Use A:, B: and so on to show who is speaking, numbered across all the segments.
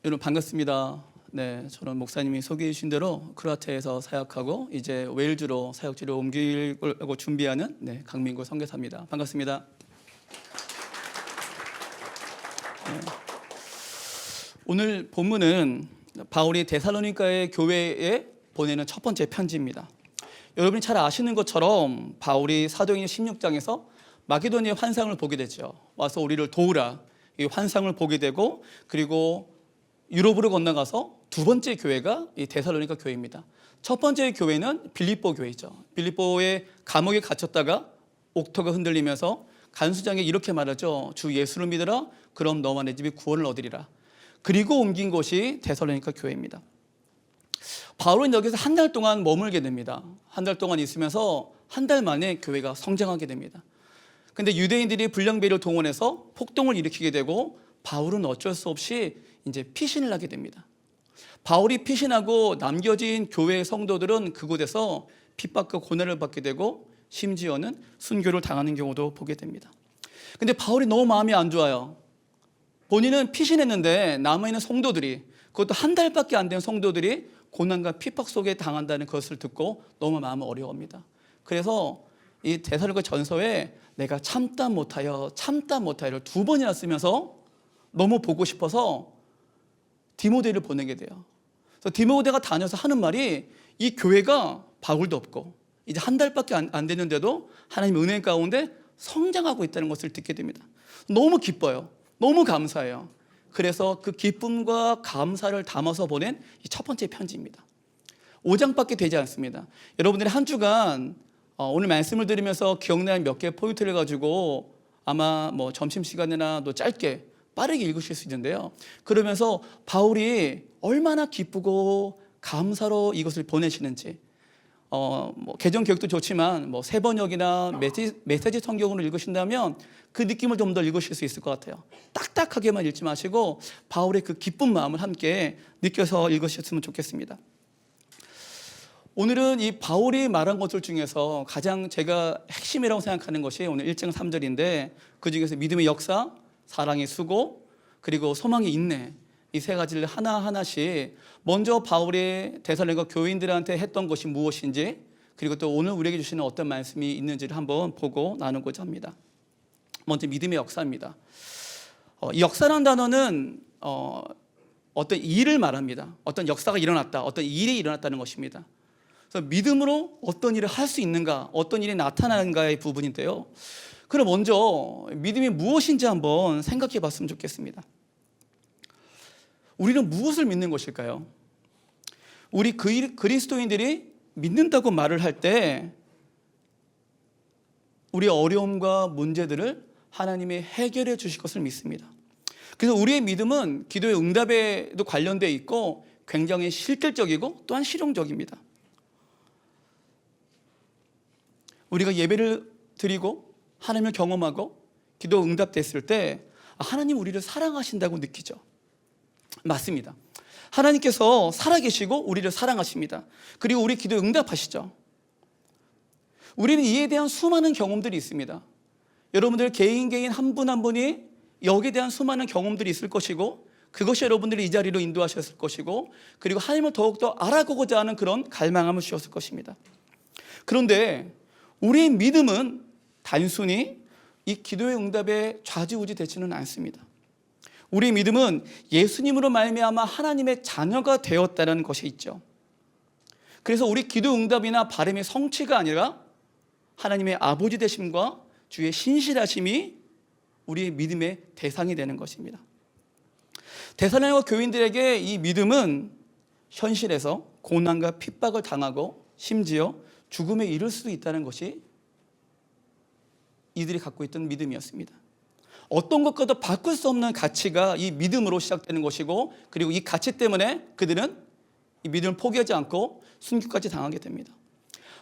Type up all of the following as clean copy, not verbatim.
A: 여러분 반갑습니다. 네, 저는 목사님이 소개해 주신 대로 크로아티아에서 사역하고 이제 웨일즈로 사역지를 옮기려고 준비하는 강민구 선교사입니다. 반갑습니다. 네. 오늘 본문은 바울이 데살로니가의 교회에 보내는 첫 번째 편지입니다. 여러분이 잘 아시는 것처럼 바울이 사도행전 16장에서 마게도니아의 환상을 보게 되죠. 와서 우리를 도우라, 이 환상을 보게 되고, 그리고 유럽으로 건너가서 두 번째 교회가 이 데살로니가 교회입니다. 첫 번째 교회는 빌립보 교회죠. 빌립보의 감옥에 갇혔다가 옥토가 흔들리면서 간수장에 이렇게 말하죠. 주 예수를 믿으라, 그럼 너와 내 집이 구원을 얻으리라. 그리고 옮긴 곳이 데살로니가 교회입니다. 바울은 여기서 한 달 동안 머물게 됩니다. 한 달 동안 있으면서 한 달 만에 교회가 성장하게 됩니다. 근데 유대인들이 불량배를 동원해서 폭동을 일으키게 되고, 바울은 어쩔 수 없이 이제 피신을 하게 됩니다. 바울이 피신하고 남겨진 교회의 성도들은 그곳에서 핍박과 고난을 받게 되고, 심지어는 순교를 당하는 경우도 보게 됩니다. 근데 바울이 너무 마음이 안 좋아요. 본인은 피신했는데 남아있는 성도들이, 그것도 한 달밖에 안 된 성도들이 고난과 핍박 속에 당한다는 것을 듣고 너무 마음을 어려워합니다. 그래서 이 데살로니가 전서에 내가 참다 못하여를 두 번이나 쓰면서 너무 보고 싶어서 디모데를 보내게 돼요. 그래서 디모데가 다녀서 하는 말이, 이 교회가 바울도 없고 이제 한 달밖에 안 됐는데도 하나님의 은혜 가운데 성장하고 있다는 것을 듣게 됩니다. 너무 기뻐요. 너무 감사해요. 그래서 그 기쁨과 감사를 담아서 보낸 이 첫 번째 편지입니다. 5장밖에 되지 않습니다. 여러분들이 한 주간 오늘 말씀을 들으면서 기억나는 몇 개의 포인트를 가지고 아마 점심시간이나 또 짧게 빠르게 읽으실 수 있는데요. 그러면서 바울이 얼마나 기쁘고 감사로 이것을 보내시는지, 개정 교육도 좋지만 새 번역이나 메시지 성경으로 읽으신다면 그 느낌을 좀 더 읽으실 수 있을 것 같아요. 딱딱하게만 읽지 마시고 바울의 그 기쁜 마음을 함께 느껴서 읽으셨으면 좋겠습니다. 오늘은 이 바울이 말한 것들 중에서 가장 제가 핵심이라고 생각하는 것이 오늘 1장 3절인데, 그 중에서 믿음의 역사, 사랑의 수고, 그리고 소망의 인내, 이 세 가지를 하나하나씩 먼저 바울이 데살로니가 교인들한테 했던 것이 무엇인지, 그리고 또 오늘 우리에게 주시는 어떤 말씀이 있는지를 한번 보고 나누고자 합니다. 먼저 믿음의 역사입니다. 이 역사라는 단어는 어떤 일을 말합니다. 어떤 역사가 일어났다, 어떤 일이 일어났다는 것입니다. 그래서 믿음으로 어떤 일을 할 수 있는가, 어떤 일이 나타나는가의 부분인데요. 그럼 먼저 믿음이 무엇인지 한번 생각해 봤으면 좋겠습니다. 우리는 무엇을 믿는 것일까요? 우리 그리스도인들이 믿는다고 말을 할 때 우리의 어려움과 문제들을 하나님이 해결해 주실 것을 믿습니다. 그래서 우리의 믿음은 기도의 응답에도 관련되어 있고 굉장히 실질적이고 또한 실용적입니다. 우리가 예배를 드리고 하나님을 경험하고 기도 응답됐을 때 하나님 우리를 사랑하신다고 느끼죠. 맞습니다. 하나님께서 살아계시고 우리를 사랑하십니다. 그리고 우리 기도에 응답하시죠. 우리는 이에 대한 수많은 경험들이 있습니다. 여러분들 개인 한 분 한 분이 여기에 대한 수많은 경험들이 있을 것이고, 그것이 여러분들이 이 자리로 인도하셨을 것이고, 그리고 하나님을 더욱더 알아가고자 하는 그런 갈망함을 주셨을 것입니다. 그런데 우리의 믿음은 단순히 이 기도의 응답에 좌지우지 되지는 않습니다. 우리의 믿음은 예수님으로 말미암아 하나님의 자녀가 되었다는 것이 있죠. 그래서 우리 기도 응답이나 바람의 성취가 아니라 하나님의 아버지 되심과 주의 신실하심이 우리의 믿음의 대상이 되는 것입니다. 데살로니가 교인들에게 이 믿음은 현실에서 고난과 핍박을 당하고 심지어 죽음에 이를 수도 있다는 것이 이들이 갖고 있던 믿음이었습니다. 어떤 것과도 바꿀 수 없는 가치가 이 믿음으로 시작되는 것이고, 그리고 이 가치 때문에 그들은 이 믿음을 포기하지 않고 순교까지 당하게 됩니다.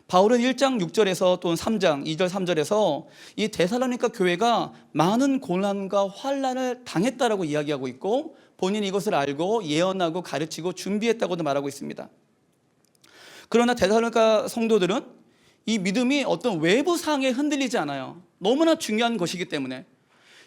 A: 바울은 1장 6절에서 또는 3장 2절 3절에서 이 데살로니가 교회가 많은 고난과 환난을 당했다라고 이야기하고 있고, 본인이 이것을 알고 예언하고 가르치고 준비했다고도 말하고 있습니다. 그러나 데살로니가 성도들은 이 믿음이 어떤 외부 사항에 흔들리지 않아요. 너무나 중요한 것이기 때문에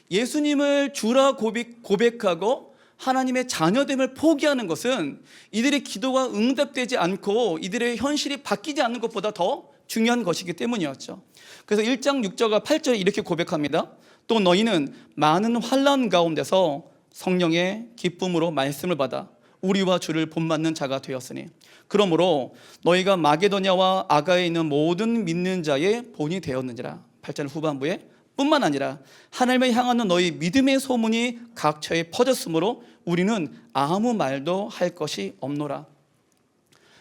A: 예수님을 주라 고백하고 하나님의 자녀됨을 포기하는 것은 이들의 기도가 응답되지 않고 이들의 현실이 바뀌지 않는 것보다 더 중요한 것이기 때문이었죠. 그래서 1장 6절과 8절에 이렇게 고백합니다. 또 너희는 많은 환난 가운데서 성령의 기쁨으로 말씀을 받아 우리와 주를 본받는 자가 되었으니 그러므로 너희가 마게도냐와 아가에 있는 모든 믿는 자의 본이 되었느니라. 8절 후반부에 뿐만 아니라 하나님을 향하는 너희 믿음의 소문이 각처에 퍼졌으므로 우리는 아무 말도 할 것이 없노라.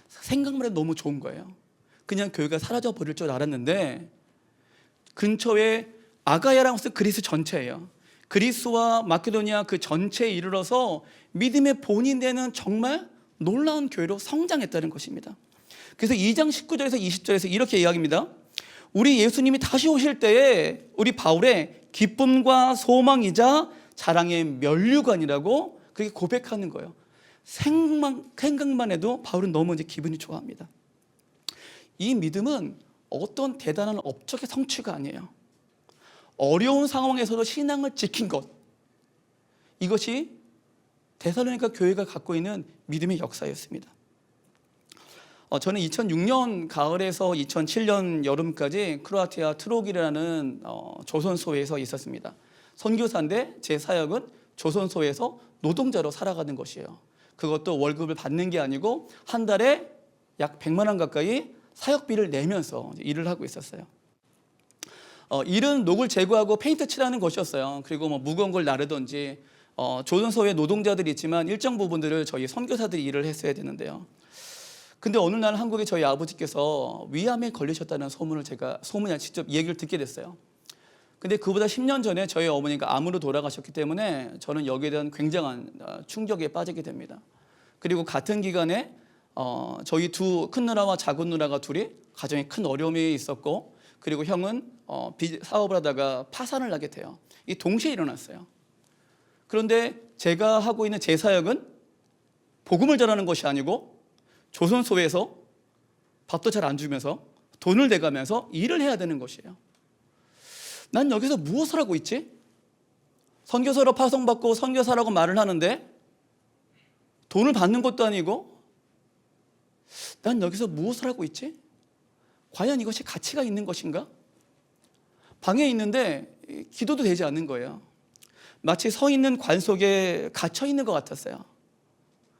A: 생각만 해도 너무 좋은 거예요. 그냥 교회가 사라져 버릴 줄 알았는데 근처에 아가야라는 것은 그리스 전체예요. 그리스와 마케도니아 그 전체에 이르러서 믿음의 본인되는 정말 놀라운 교회로 성장했다는 것입니다. 그래서 2장 19절에서 20절에서 이렇게 이야기합니다. 우리 예수님이 다시 오실 때에 우리 바울의 기쁨과 소망이자 자랑의 면류관이라고 그렇게 고백하는 거예요. 생각만 해도 바울은 너무 이제 기분이 좋아합니다. 이 믿음은 어떤 대단한 업적의 성취가 아니에요. 어려운 상황에서도 신앙을 지킨 것, 이것이 데살로니가 교회가 갖고 있는 믿음의 역사였습니다. 저는 2006년 가을에서 2007년 여름까지 크로아티아 트로기라는 조선소에서 있었습니다. 선교사인데 제 사역은 조선소에서 노동자로 살아가는 것이에요. 그것도 월급을 받는 게 아니고 한 달에 약 100만 원 가까이 사역비를 내면서 일을 하고 있었어요. 일은 녹을 제거하고 페인트 칠하는 것이었어요. 그리고 뭐 무거운 걸 나르든지 조선소에 노동자들이 있지만 일정 부분들을 저희 선교사들이 일을 했어야 되는데요. 근데 어느 날 한국에 저희 아버지께서 위암에 걸리셨다는 소문이 직접 얘기를 듣게 됐어요. 근데 그보다 10년 전에 저희 어머니가 암으로 돌아가셨기 때문에 저는 여기에 대한 굉장한 충격에 빠지게 됩니다. 그리고 같은 기간에 저희 두 큰 누나와 작은 누나가 둘이 가정에 큰 어려움이 있었고, 그리고 형은 사업을 하다가 파산을 하게 돼요. 이 동시에 일어났어요. 그런데 제가 하고 있는 제 사역은 복음을 전하는 것이 아니고 조선소에서 밥도 잘 안 주면서 돈을 내가면서 일을 해야 되는 것이에요. 난 여기서 무엇을 하고 있지? 선교사로 파송받고 선교사라고 말을 하는데 돈을 받는 것도 아니고 난 여기서 무엇을 하고 있지? 과연 이것이 가치가 있는 것인가? 방에 있는데 기도도 되지 않는 거예요. 마치 서 있는 관 속에 갇혀 있는 것 같았어요.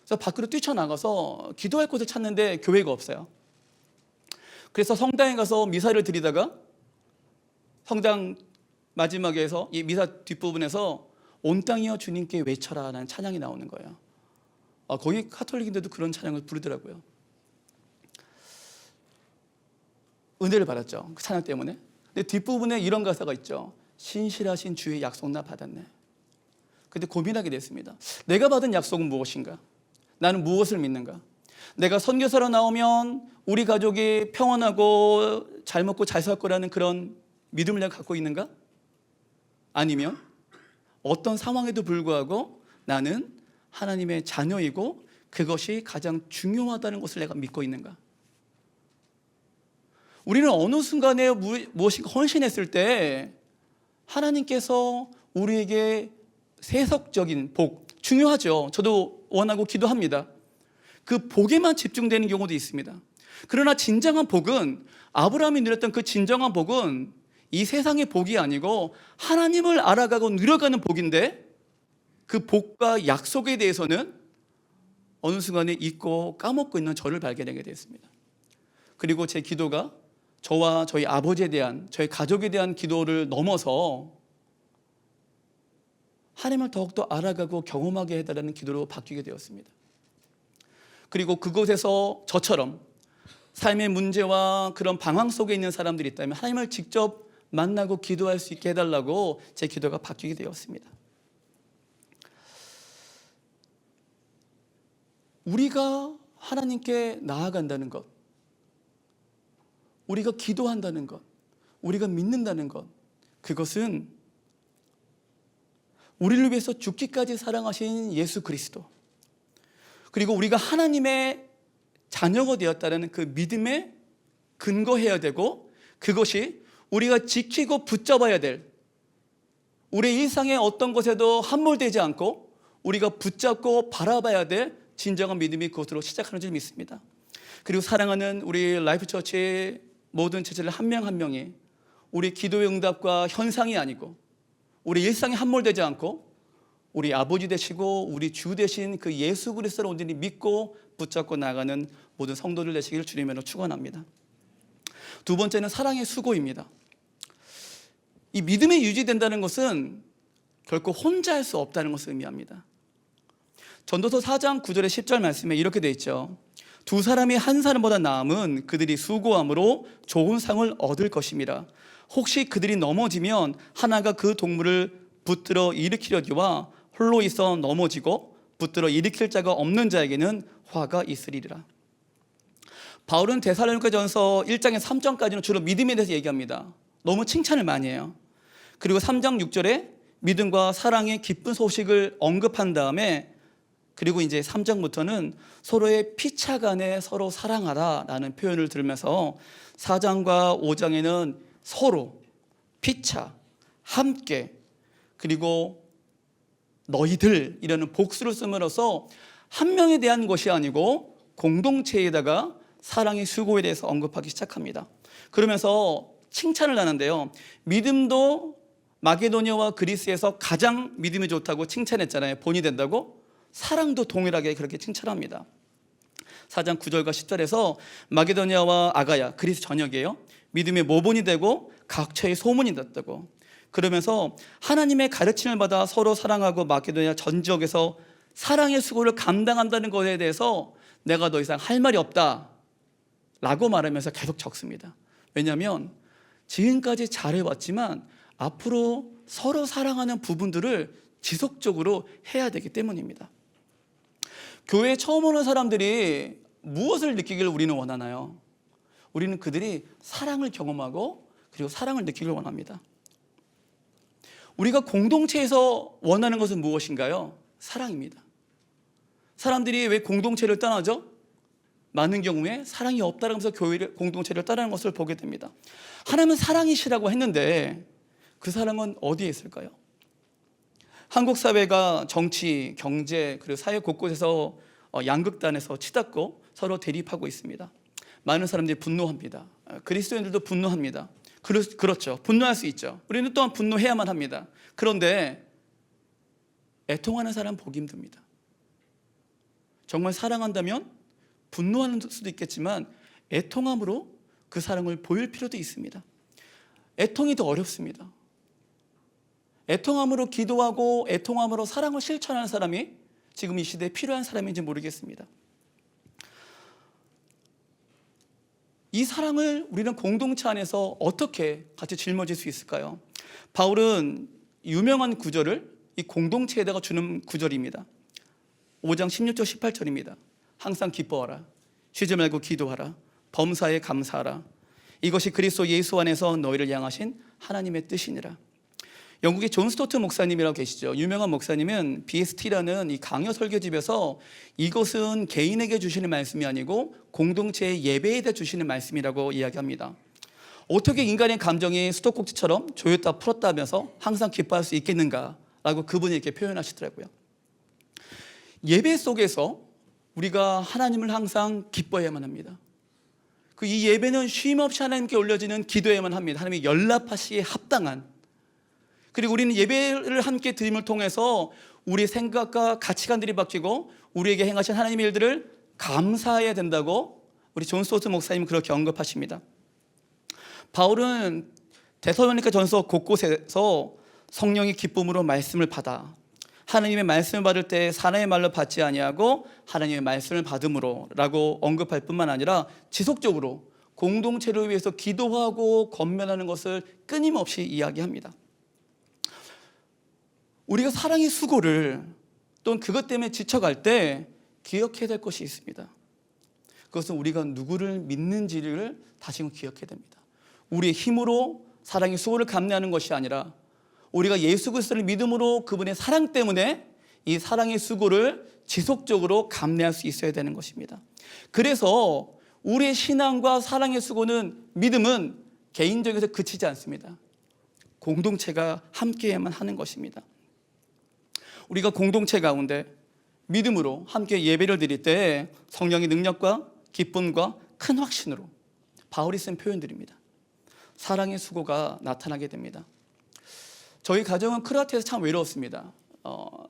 A: 그래서 밖으로 뛰쳐나가서 기도할 곳을 찾는데 교회가 없어요. 그래서 성당에 가서 미사를 드리다가 성당 마지막에서 이 미사 뒷부분에서 온 땅이여 주님께 외쳐라 라는 찬양이 나오는 거예요. 거기 카톨릭인데도 그런 찬양을 부르더라고요. 은혜를 받았죠. 그 찬양 때문에. 근데 뒷부분에 이런 가사가 있죠. 신실하신 주의 약속 나 받았네. 근데 고민하게 됐습니다. 내가 받은 약속은 무엇인가? 나는 무엇을 믿는가? 내가 선교사로 나오면 우리 가족이 평안하고 잘 먹고 잘 살 거라는 그런 믿음을 내가 갖고 있는가? 아니면 어떤 상황에도 불구하고 나는 하나님의 자녀이고 그것이 가장 중요하다는 것을 내가 믿고 있는가? 우리는 어느 순간에 무엇인가 헌신했을 때 하나님께서 우리에게 세속적인 복, 중요하죠. 저도 원하고 기도합니다. 그 복에만 집중되는 경우도 있습니다. 그러나 진정한 복은, 아브라함이 누렸던 그 진정한 복은 이 세상의 복이 아니고 하나님을 알아가고 누려가는 복인데, 그 복과 약속에 대해서는 어느 순간에 잊고 까먹고 있는 저를 발견하게 됐습니다. 그리고 제 기도가 저와 저희 아버지에 대한, 저희 가족에 대한 기도를 넘어서 하나님을 더욱더 알아가고 경험하게 해달라는 기도로 바뀌게 되었습니다. 그리고 그곳에서 저처럼 삶의 문제와 그런 방황 속에 있는 사람들이 있다면 하나님을 직접 만나고 기도할 수 있게 해달라고 제 기도가 바뀌게 되었습니다. 우리가 하나님께 나아간다는 것, 우리가 기도한다는 것, 우리가 믿는다는 것, 그것은 우리를 위해서 죽기까지 사랑하신 예수 그리스도, 그리고 우리가 하나님의 자녀가 되었다는 그 믿음에 근거해야 되고, 그것이 우리가 지키고 붙잡아야 될, 우리의 일상의 어떤 것에도 함몰되지 않고 우리가 붙잡고 바라봐야 될 진정한 믿음이 그것으로 시작하는 줄 믿습니다. 그리고 사랑하는 우리 라이프처치의 모든 제자들 한 명 한 명이 우리 기도의 응답과 현상이 아니고 우리 일상에 함몰되지 않고 우리 아버지 되시고 우리 주 되신 그 예수 그리스도를 온전히 믿고 붙잡고 나가는 모든 성도들 되시기를 주님으로 축원합니다. 두 번째는 사랑의 수고입니다. 이 믿음이 유지된다는 것은 결코 혼자 할 수 없다는 것을 의미합니다. 전도서 4장 9절의 10절 말씀에 이렇게 되어 있죠. 두 사람이 한 사람보다 나음은 그들이 수고함으로 좋은 상을 얻을 것임이라. 혹시 그들이 넘어지면 하나가 그 동물을 붙들어 일으키려니와 홀로 있어 넘어지고 붙들어 일으킬 자가 없는 자에게는 화가 있으리라. 바울은 데살로니가전서 1장에서 3장까지는 주로 믿음에 대해서 얘기합니다. 너무 칭찬을 많이 해요. 그리고 3장 6절에 믿음과 사랑의 기쁜 소식을 언급한 다음에 그리고 이제 3장부터는 서로의 피차간에 서로 사랑하라라는 표현을 들으면서 4장과 5장에는 서로, 피차, 함께, 그리고 너희들이라는 복수를 쓰므로써 한 명에 대한 것이 아니고 공동체에다가 사랑의 수고에 대해서 언급하기 시작합니다. 그러면서 칭찬을 하는데요. 믿음도 마게도냐와 그리스에서 가장 믿음이 좋다고 칭찬했잖아요. 본이 된다고. 사랑도 동일하게 그렇게 칭찬합니다. 4장 9절과 10절에서 마게도냐와 아가야, 그리스 전역이에요. 믿음의 모본이 되고 각처의 소문이 났다고. 그러면서 하나님의 가르침을 받아 서로 사랑하고 마게도냐 전 지역에서 사랑의 수고를 감당한다는 것에 대해서 내가 더 이상 할 말이 없다 라고 말하면서 계속 적습니다. 왜냐하면 지금까지 잘해왔지만 앞으로 서로 사랑하는 부분들을 지속적으로 해야 되기 때문입니다. 교회에 처음 오는 사람들이 무엇을 느끼기를 우리는 원하나요? 우리는 그들이 사랑을 경험하고 그리고 사랑을 느끼길 원합니다. 우리가 공동체에서 원하는 것은 무엇인가요? 사랑입니다. 사람들이 왜 공동체를 떠나죠? 많은 경우에 사랑이 없다라면서 교회를, 공동체를 떠나는 것을 보게 됩니다. 하나님은 사랑이시라고 했는데 그 사랑은 어디에 있을까요? 한국 사회가 정치, 경제, 그리고 사회 곳곳에서 양극단에서 치닫고 서로 대립하고 있습니다. 많은 사람들이 분노합니다. 그리스도인들도 분노합니다. 그렇죠. 분노할 수 있죠. 우리는 또한 분노해야만 합니다. 그런데 애통하는 사람 보기 힘듭니다. 정말 사랑한다면 분노하는 수도 있겠지만 애통함으로 그 사랑을 보일 필요도 있습니다. 애통이 더 어렵습니다. 애통함으로 기도하고 애통함으로 사랑을 실천하는 사람이 지금 이 시대에 필요한 사람인지 모르겠습니다. 이 사랑을 우리는 공동체 안에서 어떻게 같이 짊어질 수 있을까요? 바울은 유명한 구절을 이 공동체에다가 주는 구절입니다. 5장 16절 18절입니다. 항상 기뻐하라. 쉬지 말고 기도하라. 범사에 감사하라. 이것이 그리스도 예수 안에서 너희를 향하신 하나님의 뜻이니라. 영국의 존 스토트 목사님이라고 계시죠. 유명한 목사님은 BST라는 이 강요 설교집에서 이것은 개인에게 주시는 말씀이 아니고 공동체의 예배에 대해 주시는 말씀이라고 이야기합니다. 어떻게 인간의 감정이 수도꼭지처럼 조였다 풀었다 하면서 항상 기뻐할 수 있겠는가라고 그분이 이렇게 표현하시더라고요. 예배 속에서 우리가 하나님을 항상 기뻐해야만 합니다. 이 예배는 쉼없이 하나님께 올려지는 기도에만 합니다. 하나님이 연락하시기에 합당한, 그리고 우리는 예배를 함께 드림을 통해서 우리의 생각과 가치관들이 바뀌고 우리에게 행하신 하나님의 일들을 감사해야 된다고 우리 존 스토트 목사님은 그렇게 언급하십니다. 바울은 데살로니가전서 곳곳에서 성령의 기쁨으로 말씀을 받아 하나님의 말씀을 받을 때 사람의 말로 받지 아니하고 하나님의 말씀을 받음으로 라고 언급할 뿐만 아니라 지속적으로 공동체를 위해서 기도하고 권면하는 것을 끊임없이 이야기합니다. 우리가 사랑의 수고를 또는 그것 때문에 지쳐갈 때 기억해야 될 것이 있습니다. 그것은 우리가 누구를 믿는지를 다시금 기억해야 됩니다. 우리의 힘으로 사랑의 수고를 감내하는 것이 아니라 우리가 예수 그리스도를 믿음으로 그분의 사랑 때문에 이 사랑의 수고를 지속적으로 감내할 수 있어야 되는 것입니다. 그래서 우리의 신앙과 사랑의 수고는, 믿음은 개인적에서 그치지 않습니다. 공동체가 함께해야만 하는 것입니다. 우리가 공동체 가운데 믿음으로 함께 예배를 드릴 때 성령의 능력과 기쁨과 큰 확신으로 바울이 쓴 표현들입니다. 사랑의 수고가 나타나게 됩니다. 저희 가정은 크로아티아에서 참 외로웠습니다.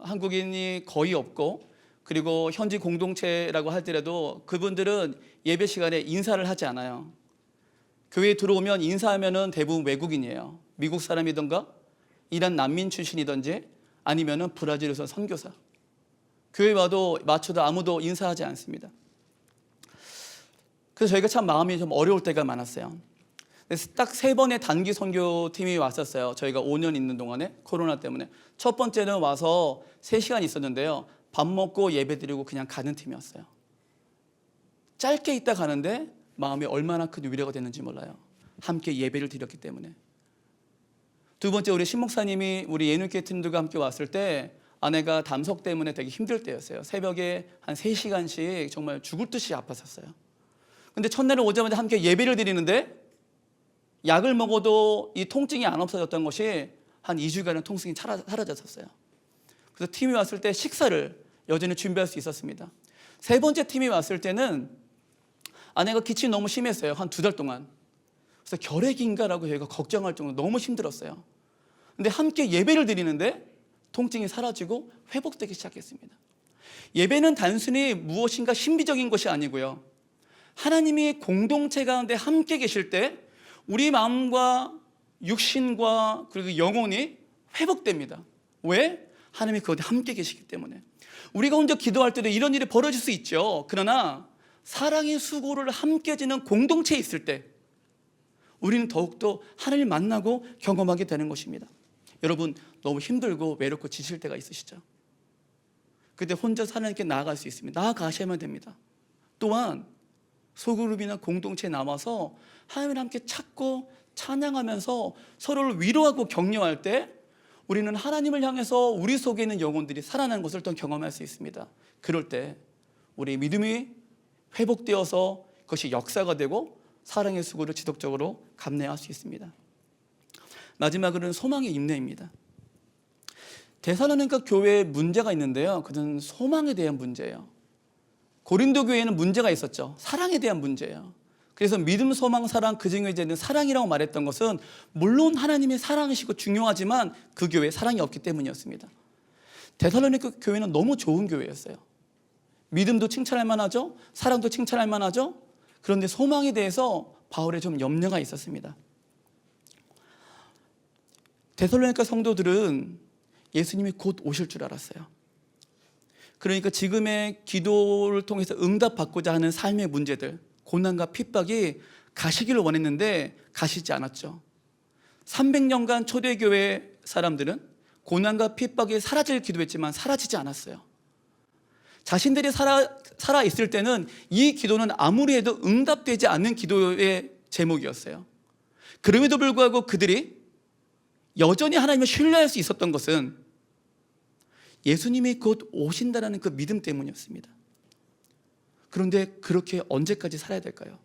A: 한국인이 거의 없고, 그리고 현지 공동체라고 할때라도 그분들은 예배 시간에 인사를 하지 않아요. 교회에 들어오면 인사하면은 대부분 외국인이에요. 미국 사람이든가 이란 난민 출신이든지 아니면은 브라질에서 선교사. 교회 와도 맞춰도 아무도 인사하지 않습니다. 그래서 저희가 참 마음이 좀 어려울 때가 많았어요. 딱 3번의 단기 선교팀이 왔었어요. 저희가 5년 있는 동안에 코로나 때문에. 첫 번째는 와서 3시간 있었는데요. 밥 먹고 예배 드리고 그냥 가는 팀이었어요. 짧게 있다 가는데 마음이 얼마나 큰 위로가 됐는지 몰라요. 함께 예배를 드렸기 때문에. 두 번째, 우리 신목사님이 우리 예능계 팀들과 함께 왔을 때 아내가 담석 때문에 되게 힘들 때였어요. 새벽에 한 3시간씩 정말 죽을 듯이 아팠었어요. 근데 첫날에 오자마자 함께 예배를 드리는데 약을 먹어도 이 통증이 안 없어졌던 것이 한 2주간은 통증이 사라졌었어요. 그래서 팀이 왔을 때 식사를 여전히 준비할 수 있었습니다. 세 번째 팀이 왔을 때는 아내가 기침이 너무 심했어요. 한 2달 동안. 그래서 결핵인가라고 저희가 걱정할 정도로 너무 힘들었어요. 근데 함께 예배를 드리는데 통증이 사라지고 회복되기 시작했습니다. 예배는 단순히 무엇인가 신비적인 것이 아니고요. 하나님이 공동체 가운데 함께 계실 때 우리 마음과 육신과 그리고 영혼이 회복됩니다. 왜? 하나님이 그곳에 함께 계시기 때문에. 우리가 혼자 기도할 때도 이런 일이 벌어질 수 있죠. 그러나 사랑의 수고를 함께 지는 공동체에 있을 때 우리는 더욱더 하나님을 만나고 경험하게 되는 것입니다. 여러분, 너무 힘들고 외롭고 지칠 때가 있으시죠? 그때 혼자 하나님께 나아갈 수 있습니다. 나아가셔야만 됩니다. 또한 소그룹이나 공동체에 남아서 하나님을 함께 찾고 찬양하면서 서로를 위로하고 격려할 때 우리는 하나님을 향해서 우리 속에 있는 영혼들이 살아나는 것을 또 경험할 수 있습니다. 그럴 때 우리의 믿음이 회복되어서 그것이 역사가 되고 사랑의 수고를 지속적으로 감내할 수 있습니다. 마지막으로는 소망의 인내입니다. 데살로니가 교회에 문제가 있는데요. 그것은 소망에 대한 문제예요. 고린도 교회에는 문제가 있었죠. 사랑에 대한 문제예요. 그래서 믿음, 소망, 사랑, 그중에 이제는 사랑이라고 말했던 것은 물론 하나님의 사랑이시고 중요하지만 그 교회에 사랑이 없기 때문이었습니다. 데살로니가 교회는 너무 좋은 교회였어요. 믿음도 칭찬할 만하죠. 사랑도 칭찬할 만하죠. 그런데 소망에 대해서 바울의 좀 염려가 있었습니다. 데살로니가 성도들은 예수님이 곧 오실 줄 알았어요. 그러니까 지금의 기도를 통해서 응답받고자 하는 삶의 문제들, 고난과 핍박이 가시기를 원했는데 가시지 않았죠. 300년간 초대교회 사람들은 고난과 핍박이 사라질 기도했지만 사라지지 않았어요. 자신들이 살아있을 때는 이 기도는 아무리 해도 응답되지 않는 기도의 제목이었어요. 그럼에도 불구하고 그들이 여전히 하나님을 신뢰할 수 있었던 것은 예수님이 곧 오신다는 그 믿음 때문이었습니다. 그런데 그렇게 언제까지 살아야 될까요?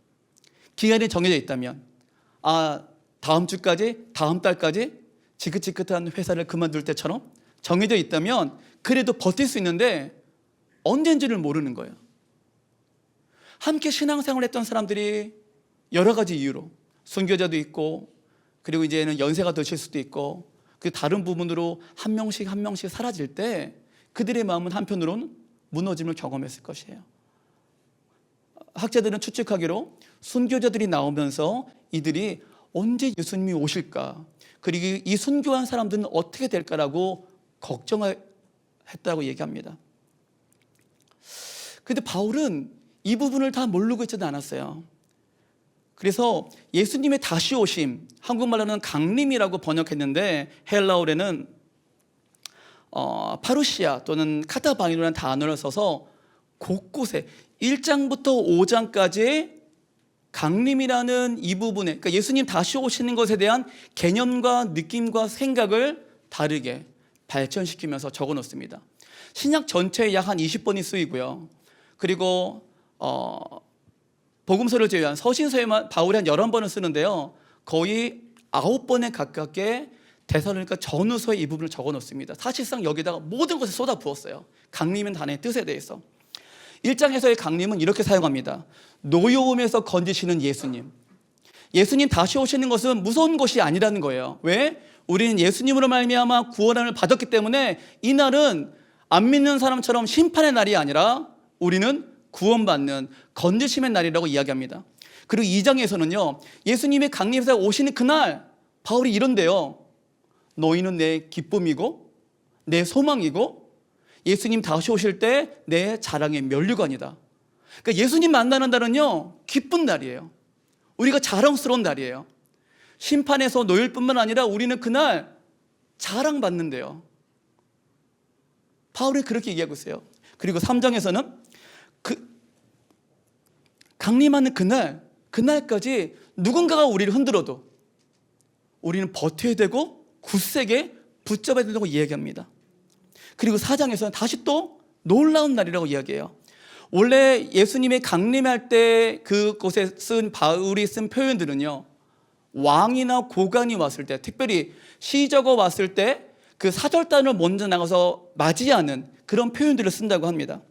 A: 기간이 정해져 있다면 다음 주까지, 다음 달까지 지긋지긋한 회사를 그만둘 때처럼 정해져 있다면 그래도 버틸 수 있는데 언젠지를 모르는 거예요. 함께 신앙생활을 했던 사람들이 여러 가지 이유로 순교자도 있고 그리고 이제는 연세가 드실 수도 있고 그 다른 부분으로 한 명씩 한 명씩 사라질 때 그들의 마음은 한편으로는 무너짐을 경험했을 것이에요. 학자들은 추측하기로 순교자들이 나오면서 이들이 언제 예수님이 오실까, 그리고 이 순교한 사람들은 어떻게 될까라고 걱정했다고 얘기합니다. 그런데 바울은 이 부분을 다 모르고 있지는 않았어요. 그래서 예수님의 다시 오심, 한국말로는 강림이라고 번역했는데 헬라어에는 파루시아 또는 카타바니노라는 단어를 써서 곳곳에 1장부터 5장까지 강림이라는 이 부분에, 그러니까 예수님 다시 오시는 것에 대한 개념과 느낌과 생각을 다르게 발전시키면서 적어놓습니다. 신약 전체에 약 한 20번이 쓰이고요. 그리고 복음서를 제외한 서신서에만 바울이 한 11번을 쓰는데요. 거의 9번에 가깝게 데살로니가 전후서에 이 부분을 적어 놓습니다. 사실상 여기다가 모든 것을 쏟아 부었어요. 강림은 단어의 뜻에 대해서. 1장에서의 강림은 이렇게 사용합니다. 노여움에서 건지시는 예수님. 예수님 다시 오시는 것은 무서운 것이 아니라는 거예요. 왜? 우리는 예수님으로 말미암아 구원을 받았기 때문에 이 날은 안 믿는 사람처럼 심판의 날이 아니라 우리는 구원받는 건지심의 날이라고 이야기합니다. 그리고 2장에서는요, 예수님이 강림에서 오시는 그날 바울이 이런데요, 너희는 내 기쁨이고 내 소망이고 예수님 다시 오실 때 내 자랑의 면류관이다. 그러니까 예수님 만나는 날은요, 기쁜 날이에요. 우리가 자랑스러운 날이에요. 심판에서 놓일 뿐만 아니라 우리는 그날 자랑받는데요. 바울이 그렇게 얘기하고 있어요. 그리고 3장에서는 강림하는 그날까지 누군가가 우리를 흔들어도 우리는 버텨야 되고 굳세게 붙잡아야 된다고 이야기합니다. 그리고 4장에서는 다시 또 놀라운 날이라고 이야기해요. 원래 예수님의 강림할 때 그곳에 바울이 쓴 표현들은요, 왕이나 고관이 왔을 때, 특별히 시저가 왔을 때 그 사절단을 먼저 나가서 맞이하는 그런 표현들을 쓴다고 합니다.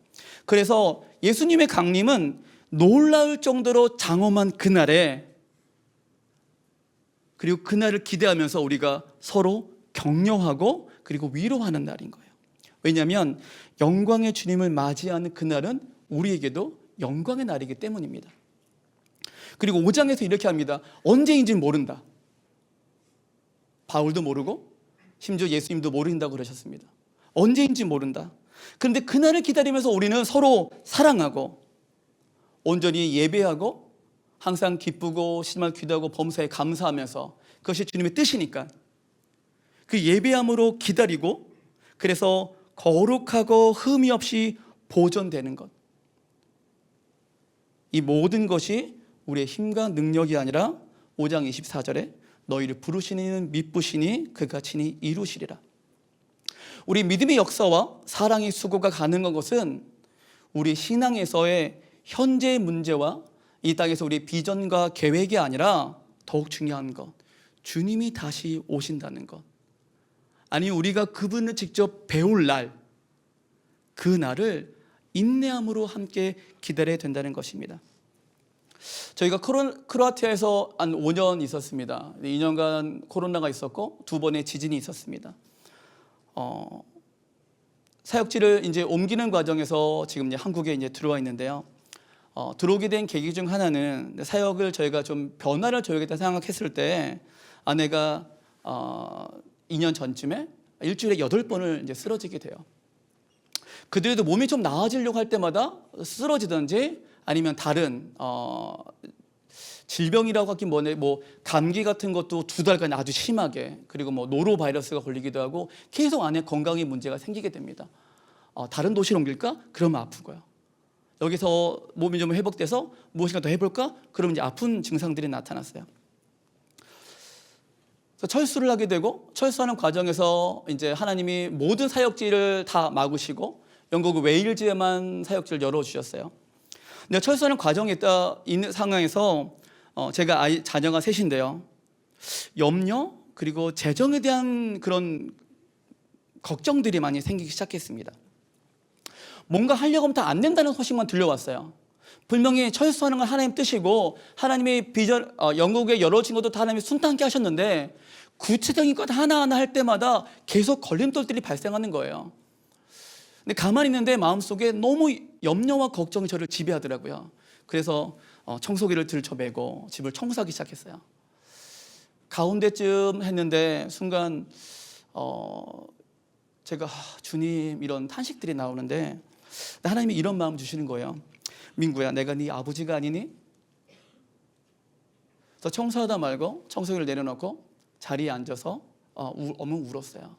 A: 그래서 예수님의 강림은 놀라울 정도로 장엄한 그날에, 그리고 그날을 기대하면서 우리가 서로 격려하고 그리고 위로하는 날인 거예요. 왜냐하면 영광의 주님을 맞이하는 그날은 우리에게도 영광의 날이기 때문입니다. 그리고 5장에서 이렇게 합니다. 언제인지 모른다. 바울도 모르고 심지어 예수님도 모른다고 그러셨습니다. 언제인지 모른다. 그런데 그날을 기다리면서 우리는 서로 사랑하고 온전히 예배하고 항상 기쁘고 신발 기도하고 범사에 감사하면서, 그것이 주님의 뜻이니까 그 예배함으로 기다리고, 그래서 거룩하고 흠이 없이 보존되는 것, 이 모든 것이 우리의 힘과 능력이 아니라 5장 24절에 너희를 부르시는 이는 미쁘시니 그가 친히 이루시리라. 우리 믿음의 역사와 사랑의 수고가 가능한 것은 우리 신앙에서의 현재의 문제와 이 땅에서 우리의 비전과 계획이 아니라 더욱 중요한 것, 주님이 다시 오신다는 것, 아니 우리가 그분을 직접 배울 날, 그 날을 인내함으로 함께 기다려야 된다는 것입니다. 저희가 크로아티아에서 한 5년 있었습니다. 2년간 코로나가 있었고 2번의 지진이 있었습니다. 사역지를 이제 옮기는 과정에서 지금 이제 한국에 이제 들어와 있는데요. 들어오게 된 계기 중 하나는 사역을 저희가 좀 변화를 줘야겠다 생각했을 때 아내가 2년 전쯤에 일주일에 8번을 이제 쓰러지게 돼요. 그들도 몸이 좀 나아지려고 할 때마다 쓰러지든지 아니면 다른 질병이라고 하긴 뭐네, 뭐 감기 같은 것도 2달간 아주 심하게, 그리고 뭐 노로바이러스가 걸리기도 하고 계속 안에 건강에 문제가 생기게 됩니다. 다른 도시로 옮길까? 그러면 아프고요. 여기서 몸이 좀 회복돼서 무엇인가 더 해볼까? 그러면 이제 아픈 증상들이 나타났어요. 그래서 철수를 하게 되고, 철수하는 과정에서 이제 하나님이 모든 사역지를 다 막으시고 영국 웨일즈에만 사역지를 열어주셨어요. 근데 철수하는 과정에 있는 상황에서 제가 자녀가 셋인데요, 염려 그리고 재정에 대한 그런 걱정들이 많이 생기기 시작했습니다. 뭔가 하려고 하면 다 안 된다는 소식만 들려왔어요. 분명히 철수하는 건 하나님 뜻이고 하나님의 비전, 영국에 열어진 것도 다 하나님이 순탄케 하셨는데 구체적인 것 하나하나 할 때마다 계속 걸림돌들이 발생하는 거예요. 근데 가만히 있는데 마음속에 너무 염려와 걱정이 저를 지배하더라고요. 그래서 청소기를 들쳐매고 집을 청소하기 시작했어요. 가운데쯤 했는데 순간 제가 주님 이런 탄식들이 나오는데 하나님이 이런 마음 주시는 거예요. 민구야, 내가 네 아버지가 아니니? 그래서 청소하다 말고 청소기를 내려놓고 자리에 앉아서 엄청 울었어요.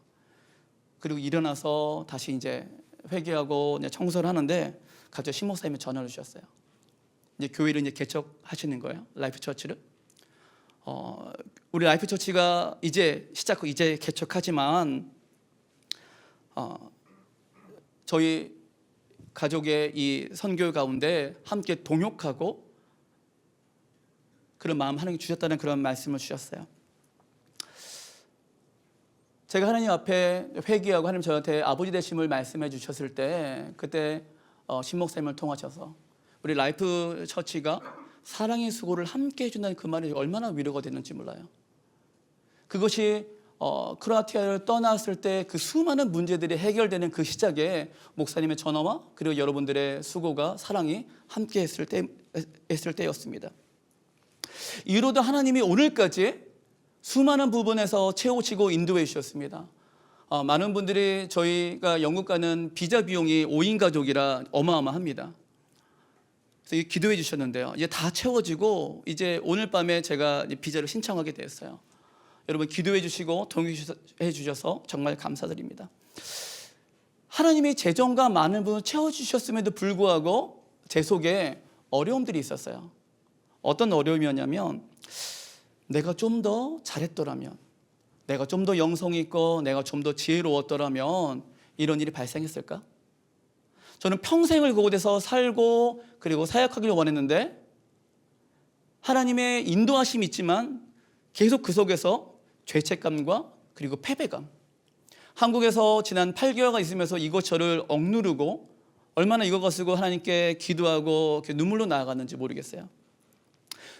A: 그리고 일어나서 다시 이제 회개하고 이제 청소를 하는데 갑자기 신목사님이 전화를 주셨어요. 이제 교회를 이제 개척하시는 거예요. 라이프 처치를. 우리 라이프 처치가 이제 개척하지만 저희 가족의 이 선교 가운데 함께 동역하고 그런 마음 하나님이 주셨다는 그런 말씀을 주셨어요. 제가 하나님 앞에 회개하고 하나님 저한테 아버지 되심을 말씀해 주셨을 때 그때 신 목사님을 통하셔서 우리 라이프 처치가 사랑의 수고를 함께 해준다는 그 말이 얼마나 위로가 됐는지 몰라요. 그것이 크로아티아를 떠났을 때 그 수많은 문제들이 해결되는 그 시작에 목사님의 전화와 그리고 여러분들의 수고가 사랑이 함께 했을 때였습니다. 이로도 하나님이 오늘까지 수많은 부분에서 채우시고 인도해 주셨습니다. 많은 분들이 저희가 영국 가는 비자 비용이 5인 가족이라 어마어마합니다. 그래서 기도해 주셨는데요. 이제 다 채워지고 이제 오늘 밤에 제가 비자를 신청하게 되었어요. 여러분 기도해 주시고 동의해 주셔서 정말 감사드립니다. 하나님이 재정과 많은 분을 채워주셨음에도 불구하고 제 속에 어려움들이 있었어요. 어떤 어려움이었냐면 내가 좀 더 잘했더라면, 내가 좀 더 영성이 있고 내가 좀 더 지혜로웠더라면 이런 일이 발생했을까? 저는 평생을 그곳에서 살고 그리고 사역하기를 원했는데 하나님의 인도하심이 있지만 계속 그 속에서 죄책감과 그리고 패배감, 한국에서 지난 8개월가 있으면서 이것 저를 억누르고 얼마나 이거 가지고 하나님께 기도하고 눈물로 나아갔는지 모르겠어요.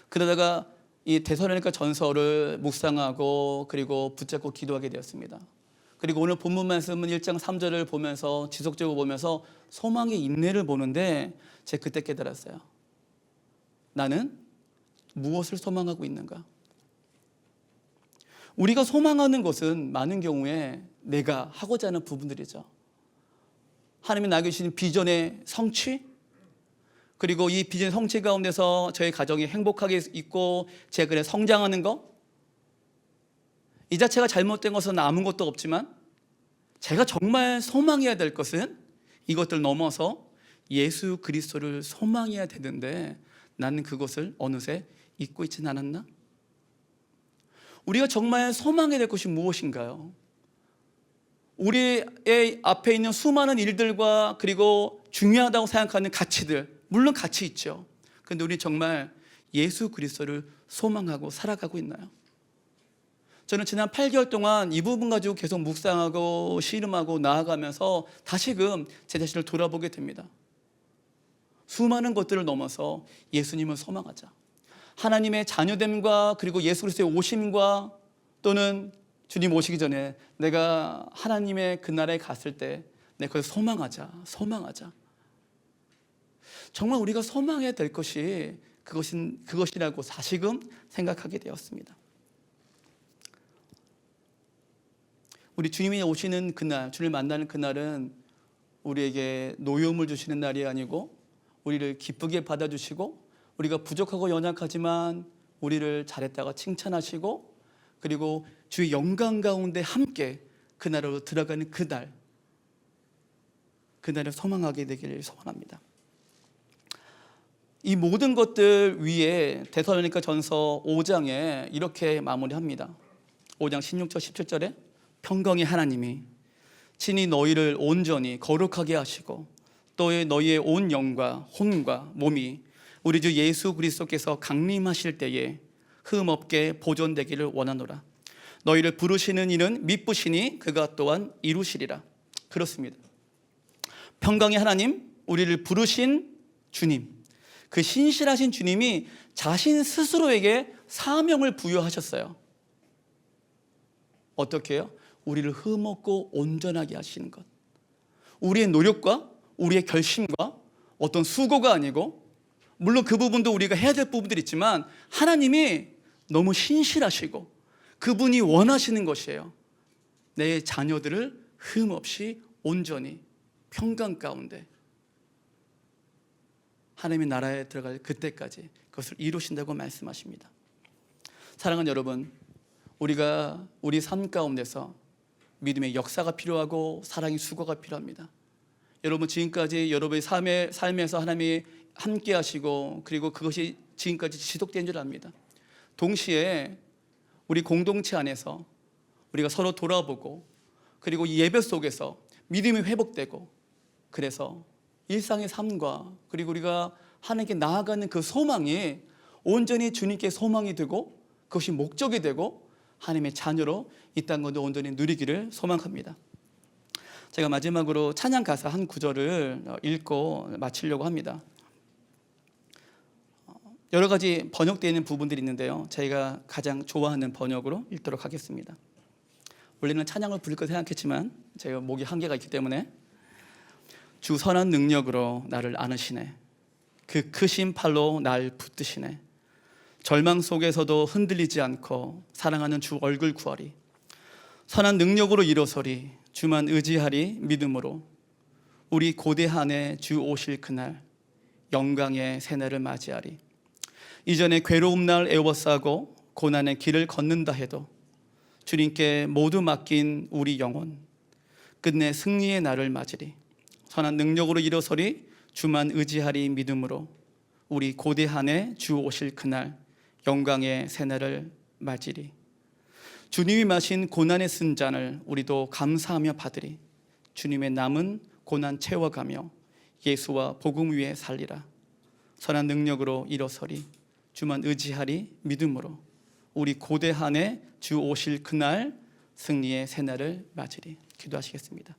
A: 그러다가 이 데살로니가 전서를 묵상하고 그리고 붙잡고 기도하게 되었습니다. 그리고 오늘 본문 말씀은 1장 3절을 보면서 지속적으로 보면서 소망의 인내를 보는데 제가 그때 깨달았어요. 나는 무엇을 소망하고 있는가? 우리가 소망하는 것은 많은 경우에 내가 하고자 하는 부분들이죠. 하나님이 나에게 주신 비전의 성취, 그리고 이 비전의 성취 가운데서 저희 가정이 행복하게 있고 제가 그래 성장하는 것, 이 자체가 잘못된 것은 아무것도 없지만 제가 정말 소망해야 될 것은 이것들 넘어서 예수 그리스도를 소망해야 되는데 나는 그것을 어느새 잊고 있지는 않았나? 우리가 정말 소망해야 될 것이 무엇인가요? 우리의 앞에 있는 수많은 일들과 그리고 중요하다고 생각하는 가치들, 물론 가치 있죠. 그런데 우리 정말 예수 그리스도를 소망하고 살아가고 있나요? 저는 지난 8개월 동안 이 부분 가지고 계속 묵상하고 씨름하고 나아가면서 다시금 제 자신을 돌아보게 됩니다. 수많은 것들을 넘어서 예수님을 소망하자. 하나님의 자녀됨과 그리고 예수 그리스도의 오심과 또는 주님 오시기 전에 내가 하나님의 그 나라에 갔을 때 내가 그걸 소망하자. 정말 우리가 소망해야 될 것이 그것이라고 다시금 생각하게 되었습니다. 우리 주님이 오시는 그날, 주님을 만나는 그날은 우리에게 노여움을 주시는 날이 아니고 우리를 기쁘게 받아주시고 우리가 부족하고 연약하지만 우리를 잘했다가 칭찬하시고 그리고 주의 영광 가운데 함께 그날로 들어가는 그날을 소망하게 되기를 소원합니다. 이 모든 것들 위에 데살로니가 전서 5장에 이렇게 마무리합니다. 5장 16절 17절에 평강의 하나님이 친히 너희를 온전히 거룩하게 하시고 또 너희의 온 영과 혼과 몸이 우리 주 예수 그리스도께서 강림하실 때에 흠 없게 보존되기를 원하노라. 너희를 부르시는 이는 미쁘시니 그가 또한 이루시리라. 그렇습니다. 평강의 하나님, 우리를 부르신 주님, 그 신실하신 주님이 자신 스스로에게 사명을 부여하셨어요. 어떻게 해요? 우리를 흠없고 온전하게 하시는 것. 우리의 노력과 우리의 결심과 어떤 수고가 아니고, 물론 그 부분도 우리가 해야 될 부분들이 있지만 하나님이 너무 신실하시고 그분이 원하시는 것이에요. 내 자녀들을 흠없이 온전히 평강 가운데 하나님의 나라에 들어갈 그때까지 그것을 이루신다고 말씀하십니다. 사랑하는 여러분, 우리가 우리 삶 가운데서 믿음의 역사가 필요하고 사랑의 수고가 필요합니다. 여러분, 지금까지 여러분의 삶에서 하나님이 함께 하시고 그리고 그것이 지금까지 지속된 줄 압니다. 동시에 우리 공동체 안에서 우리가 서로 돌아보고 그리고 이 예배 속에서 믿음이 회복되고 그래서 일상의 삶과 그리고 우리가 하나님께 나아가는 그 소망이 온전히 주님께 소망이 되고 그것이 목적이 되고 하나님의 자녀로 이 땅 가운데 온전히 누리기를 소망합니다. 제가 마지막으로 찬양 가사 한 구절을 읽고 마치려고 합니다. 여러 가지 번역되어 있는 부분들이 있는데요, 제가 가장 좋아하는 번역으로 읽도록 하겠습니다. 원래는 찬양을 부를 거 생각했지만 제가 목이 한계가 있기 때문에 주 선한 능력으로 나를 안으시네. 그 크신 팔로 날 붙드시네. 절망 속에서도 흔들리지 않고 사랑하는 주 얼굴 구하리. 선한 능력으로 일어서리. 주만 의지하리 믿음으로. 우리 고대한에 주 오실 그날 영광의 새날을 맞이하리. 이전에 괴로움 날 애워싸고 고난의 길을 걷는다 해도 주님께 모두 맡긴 우리 영혼 끝내 승리의 날을 맞으리. 선한 능력으로 일어서리. 주만 의지하리 믿음으로. 우리 고대한에 주 오실 그날 영광의 새날을 맞으리. 주님이 마신 고난의 쓴 잔을 우리도 감사하며 받으리. 주님의 남은 고난 채워가며 예수와 복음 위에 살리라. 선한 능력으로 일어서리. 주만 의지하리 믿음으로. 우리 고대한에 주 오실 그날 승리의 새날을 맞으리. 기도하시겠습니다.